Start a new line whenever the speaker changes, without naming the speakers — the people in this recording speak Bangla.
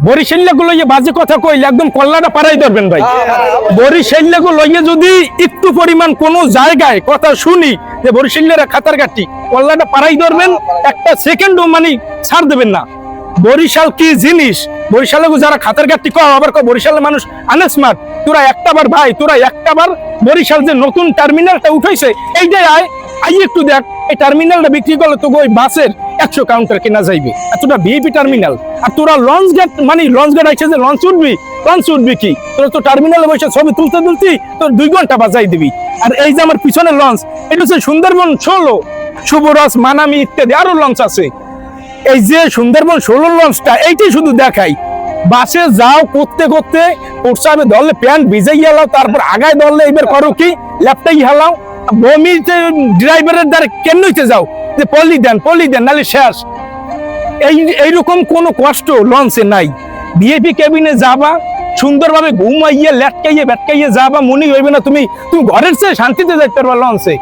বরিশাল গুলো বাজে কথা কইলে একদম কল্লাটা পাড়াই ধরবেন ভাই। বরিশাল গুলো যদি একটু পরিমাণ কোন জায়গায় কথা শুনি যে বরিশালেরা খাতার কাটি, কল্লাটা পাড়াই ধরবেন, একটা সেকেন্ডও মানে ছাড় দেবেন না। বরিশাল কি জিনিস, বরিশালে যারা খাতার কাটি কও আবার বরিশালের মানুষ আনস্মার্ট। তোরা একটাবার ভাই, তোরা একটাবার বরিশাল যে নতুন টার্মিনালটা উঠাইছে এইটাই আই একটু দেখ, এই টার্মিনালটা বিক্রি করলে তো ওই বাসের 100 কাউন্টার কেনা যাইবে, এতটা ভিআইপি টার্মিনাল। আর তোরা লঞ্চ গেট মানে লঞ্চ গেট আইছে যে লঞ্চ উঠবি কি, তোরা তো টার্মিনালে বসে ছবি তুলতে তোর 2 ঘন্টা বাজাই দিবি। আর এই যে আমার পিছনে লঞ্চ, এটা হচ্ছে সুন্দরবন 16, শুভরস, মানামি ইত্যাদি আরো লঞ্চ আছে। এই যে সুন্দরবন 16 লঞ্চটা এইটাই শুধু দেখাই। বাসে যাও করতে প্রসাবে ধরলে প্যান্ট ভিজাই হালাও, তারপর আগায় ধরলে এবার করো কি ল্যাপটাই হালাও। বমিতে ড্রাইভারের দ্বারা কেন হইতে যাও যে পলি দেন নাহলে শেষ। এইরকম কোনো কষ্ট লঞ্চে নাই। ভিআইপি কেবিনে যাবা, সুন্দরভাবে ঘুমাইয়ে লেটকাইয়ে ব্যাটকাইয়ে যাবা, মনে হইবে না তুমি ঘরের চেয়ে শান্তিতে যাইতে পারবা লঞ্চে।